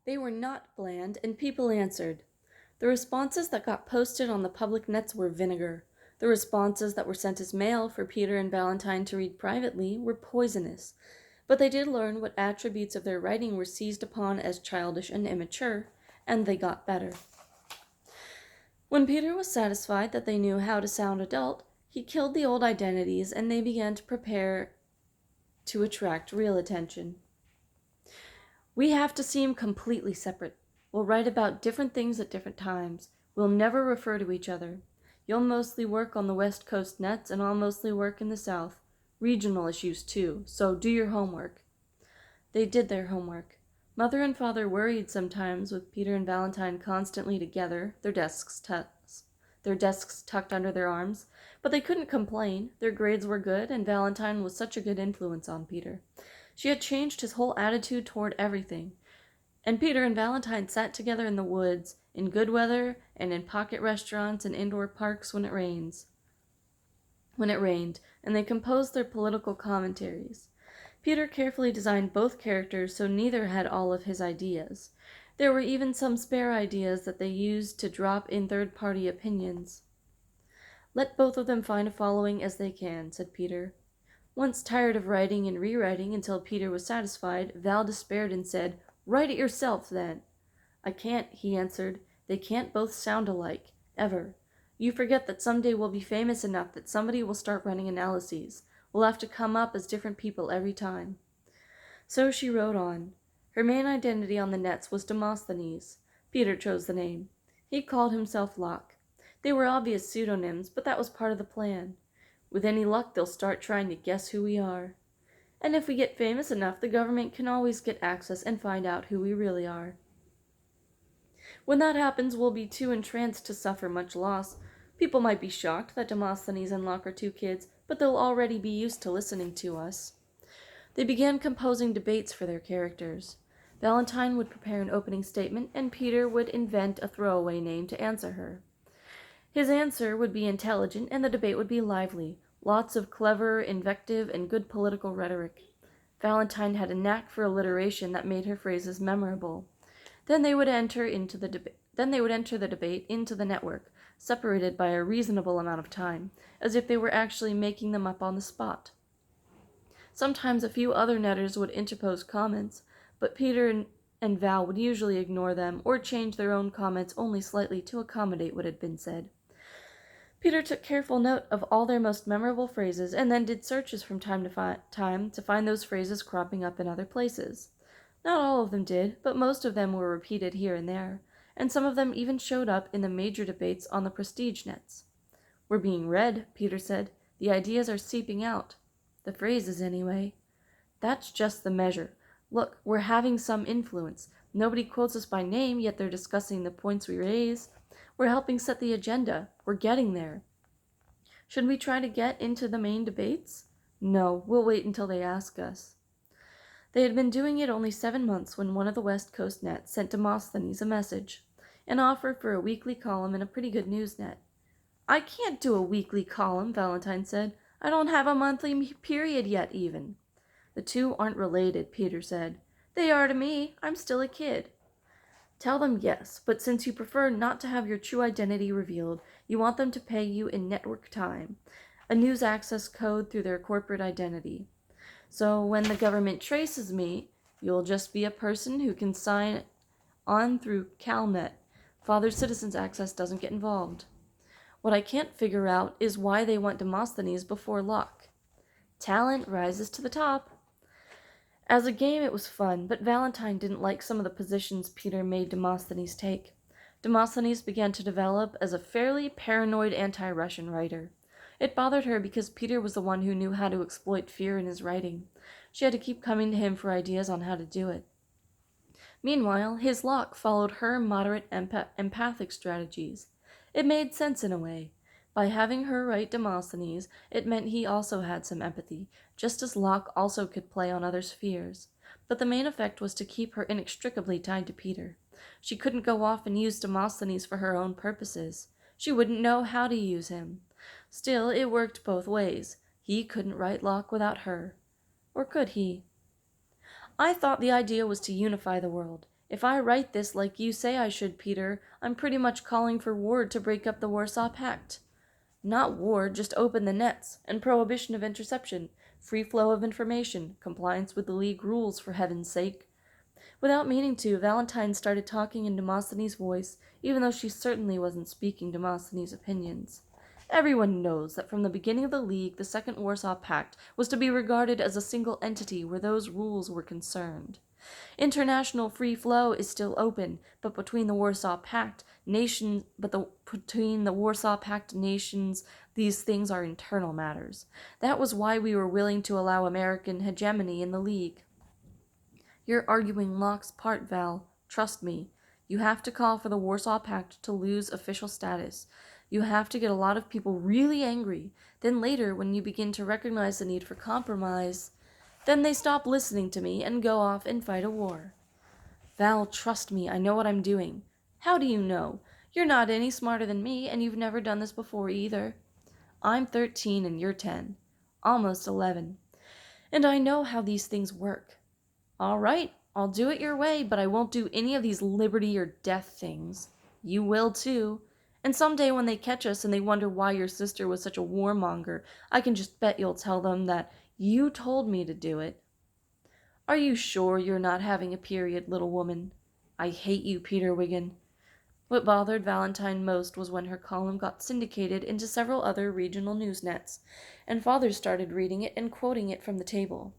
They were not bland, and people answered. The responses that got posted on the public nets were vinegar. The responses that were sent as mail for Peter and Valentine to read privately were poisonous. But they did learn what attributes of their writing were seized upon as childish and immature, and they got better. When Peter was satisfied that they knew how to sound adult, he killed the old identities and they began to prepare to attract real attention. We have to seem completely separate. We'll write about different things at different times. We'll never refer to each other. You'll mostly work on the West Coast nets and I'll mostly work in the South. Regional issues too, so do your homework. They did their homework. Mother and father worried sometimes with Peter and Valentine constantly together, their desks tucked under their arms, but they couldn't complain. Their grades were good, and Valentine was such a good influence on Peter. She had changed his whole attitude toward everything. And Peter and Valentine sat together in the woods, in good weather, and in pocket restaurants and indoor parks when it rained, and they composed their political commentaries. Peter carefully designed both characters so neither had all of his ideas. There were even some spare ideas that they used to drop in third-party opinions. Let both of them find a following as they can, said Peter. Once tired of writing and rewriting until Peter was satisfied, Val despaired and said, "Write it yourself, then." "I can't," he answered. "They can't both sound alike, ever. You forget that someday we'll be famous enough that somebody will start running analyses. We'll have to come up as different people every time." So she wrote on. Her main identity on the nets was Demosthenes. Peter chose the name. He called himself Locke. They were obvious pseudonyms, but that was part of the plan. With any luck, they'll start trying to guess who we are. And if we get famous enough, the government can always get access and find out who we really are. When that happens, we'll be too entranced to suffer much loss. People might be shocked that Demosthenes and Locke are two kids, but they'll already be used to listening to us. They began composing debates for their characters. Valentine would prepare an opening statement, and Peter would invent a throwaway name to answer her. His answer would be intelligent, and the debate would be lively. Lots of clever invective and good political rhetoric. Valentine had a knack for alliteration that made her phrases memorable. Then they would enter the debate into the network, separated by a reasonable amount of time, as if they were actually making them up on the spot. Sometimes a few other netters would interpose comments, but Peter and Val would usually ignore them or change their own comments only slightly to accommodate what had been said. Peter took careful note of all their most memorable phrases and then did searches from time to find those phrases cropping up in other places. Not all of them did, but most of them were repeated here and there, and some of them even showed up in the major debates on the prestige nets. "We're being read," Peter said. "The ideas are seeping out. The phrases, anyway. That's just the measure. Look, we're having some influence. Nobody quotes us by name, yet they're discussing the points we raise. We're helping set the agenda. We're getting there. Should we try to get into the main debates? No, we'll wait until they ask us." They had been doing it only 7 months when one of the West Coast nets sent Demosthenes a message, an offer for a weekly column in a pretty good news net. "I can't do a weekly column," Valentine said. "I don't have a monthly period yet, even." "The two aren't related," Peter said. "They are to me. I'm still a kid." "Tell them yes, but since you prefer not to have your true identity revealed, you want them to pay you in network time, a news access code through their corporate identity. So when the government traces me, you'll just be a person who can sign on through CalNet. Father Citizens Access doesn't get involved. What I can't figure out is why they want Demosthenes before Locke. Talent rises to the top." As a game, it was fun, but Valentine didn't like some of the positions Peter made Demosthenes take. Demosthenes began to develop as a fairly paranoid anti-Russian writer. It bothered her because Peter was the one who knew how to exploit fear in his writing. She had to keep coming to him for ideas on how to do it. Meanwhile, his Locke followed her moderate empathic strategies. It made sense in a way. By having her write Demosthenes, it meant he also had some empathy, just as Locke also could play on others' fears. But the main effect was to keep her inextricably tied to Peter. She couldn't go off and use Demosthenes for her own purposes. She wouldn't know how to use him. Still, it worked both ways. He couldn't write Locke without her. Or could he? "I thought the idea was to unify the world. If I write this like you say I should, Peter, I'm pretty much calling for war to break up the Warsaw Pact. Not war, just open the nets, and prohibition of interception, free flow of information, compliance with the League rules, for heaven's sake. Without meaning to, Valentine started talking in Demosthenes' voice, even though she certainly wasn't speaking Demosthenes' opinions. Everyone knows that from the beginning of the League, the Second Warsaw Pact was to be regarded as a single entity where those rules were concerned. International free flow is still open, but between the Warsaw Pact nations, these things are internal matters. That was why we were willing to allow American hegemony in the League. You're arguing Locke's part, Val. Trust me. You have to call for the Warsaw Pact to lose official status. You have to get a lot of people really angry. Then later, when you begin to recognize the need for compromise, then they stop listening to me and go off and fight a war. Val, trust me, I know what I'm doing. How do you know? You're not any smarter than me, and you've never done this before either. I'm 13 and you're 10. Almost 11. And I know how these things work. All right, I'll do it your way, but I won't do any of these liberty or death things. You will too. And someday when they catch us and they wonder why your sister was such a warmonger, I can just bet you'll tell them that you told me to do it. Are you sure you're not having a period, little woman? I hate you, Peter Wiggin. What bothered Valentine most was when her column got syndicated into several other regional news nets, and Father started reading it and quoting it from the table.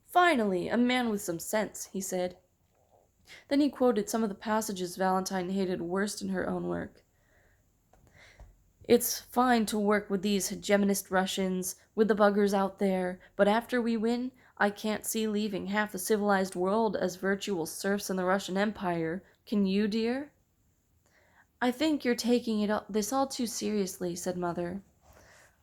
Finally, a man with some sense, he said. Then he quoted some of the passages Valentine hated worst in her own work. It's fine to work with these hegemonist Russians, with the buggers out there, but after we win, I can't see leaving half the civilized world as virtual serfs in the Russian Empire. Can you, dear? I think you're taking this all too seriously, said Mother.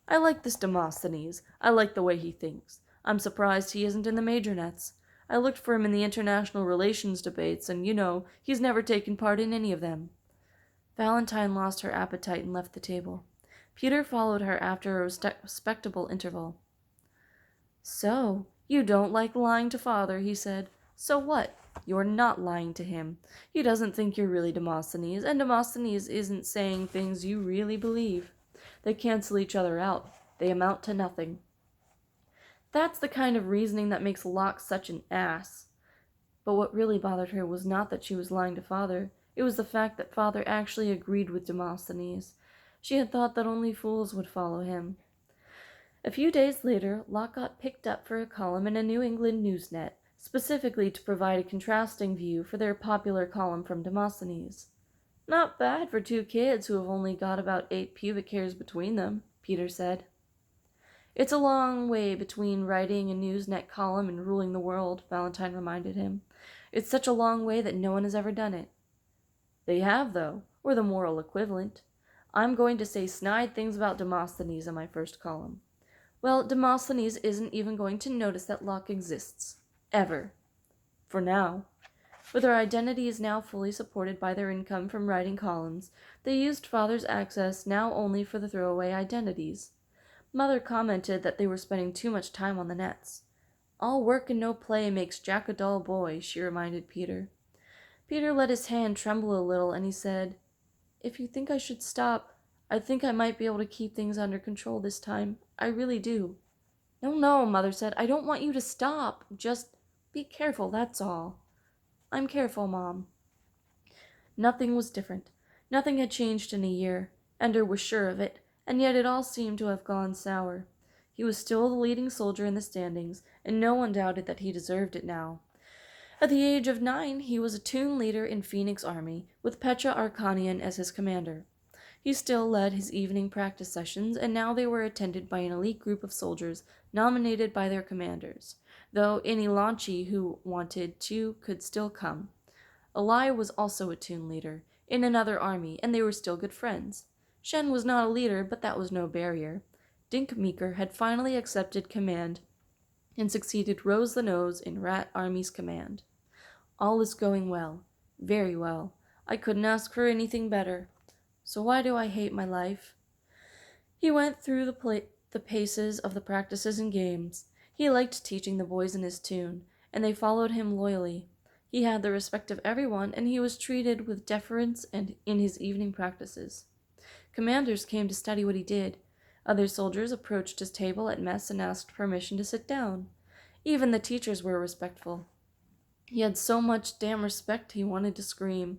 I like this Demosthenes. I like the way he thinks. I'm surprised he isn't in the major nets. I looked for him in the international relations debates, and, he's never taken part in any of them. Valentine lost her appetite and left the table. Peter followed her after a respectable interval. So, you don't like lying to Father, he said. So what? You're not lying to him. He doesn't think you're really Demosthenes, and Demosthenes isn't saying things you really believe. They cancel each other out. They amount to nothing. That's the kind of reasoning that makes Locke such an ass. But what really bothered her was not that she was lying to Father. It was the fact that Father actually agreed with Demosthenes. She had thought that only fools would follow him. A few days later, Locke got picked up for a column in a New England Newsnet, specifically to provide a contrasting view for their popular column from Demosthenes. Not bad for two kids who have only got about 8 pubic hairs between them, Peter said. It's a long way between writing a Newsnet column and ruling the world, Valentine reminded him. It's such a long way that no one has ever done it. They have, though, or the moral equivalent. I'm going to say snide things about Demosthenes in my first column. Well, Demosthenes isn't even going to notice that Locke exists. Ever. For now. But their identity is now fully supported by their income from writing columns. They used Father's access now only for the throwaway identities. Mother commented that they were spending too much time on the nets. All work and no play makes Jack a dull boy, she reminded Peter. Peter let his hand tremble a little, and he said, If you think I should stop, I think I might be able to keep things under control this time. I really do. No, Mother said. I don't want you to stop. Just be careful, that's all. I'm careful, Mom. Nothing was different. Nothing had changed in a year. Ender was sure of it, and yet it all seemed to have gone sour. He was still the leading soldier in the standings, and no one doubted that he deserved it now. At the age of 9, he was a toon leader in Phoenix Army, with Petra Arkanian as his commander. He still led his evening practice sessions, and now they were attended by an elite group of soldiers nominated by their commanders, though any Launchi who wanted to could still come. Eli was also a toon leader, in another army, and they were still good friends. Shen was not a leader, but that was no barrier. Dink Meeker had finally accepted command and succeeded Rose the Nose in Rat Army's command. All is going well. Very well. I couldn't ask for anything better. So why do I hate my life? He went through the paces of the practices and games. He liked teaching the boys in his toon, and they followed him loyally. He had the respect of everyone, and he was treated with deference and in his evening practices. Commanders came to study what he did. Other soldiers approached his table at mess and asked permission to sit down. Even the teachers were respectful. He had so much damn respect he wanted to scream.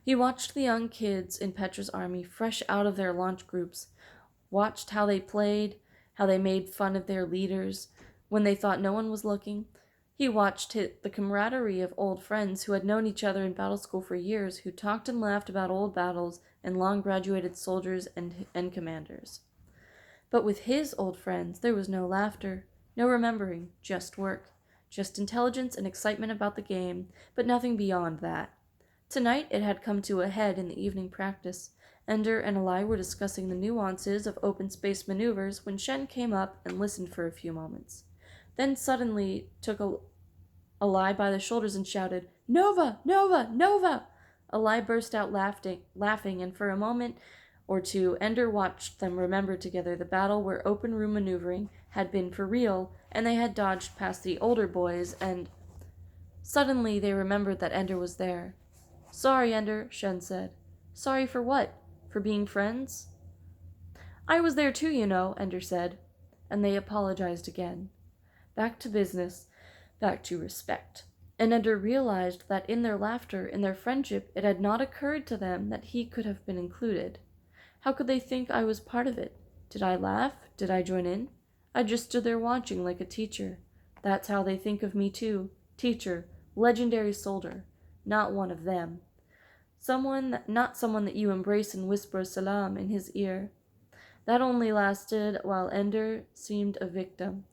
He watched the young kids in Petra's army, fresh out of their launch groups, watched how they played, how they made fun of their leaders when they thought no one was looking. He watched the camaraderie of old friends who had known each other in battle school for years, who talked and laughed about old battles and long graduated soldiers and commanders. But with his old friends, there was no laughter, no remembering, just work, just intelligence and excitement about the game, but nothing beyond that. Tonight it had come to a head in the evening practice. Ender and Alai were discussing the nuances of open space maneuvers when Shen came up and listened for a few moments. Then suddenly took Alai by the shoulders and shouted, "Nova! Nova! Nova!" Alai burst out laughing, and for a moment or two Ender watched them remember together the battle where open room maneuvering had been for real, and they had dodged past the older boys, and suddenly they remembered that Ender was there. "Sorry, Ender," Shen said. "Sorry for what? For being friends?" "I was there too, you know," Ender said. And they apologized again. Back to business, back to respect. And Ender realized that in their laughter, in their friendship, it had not occurred to them that he could have been included. How could they think I was part of it? Did I laugh? Did I join in? I just stood there watching like a teacher. That's how they think of me too. Teacher, legendary soldier, not one of them. Not someone that you embrace and whisper salam in his ear. That only lasted while Ender seemed a victim.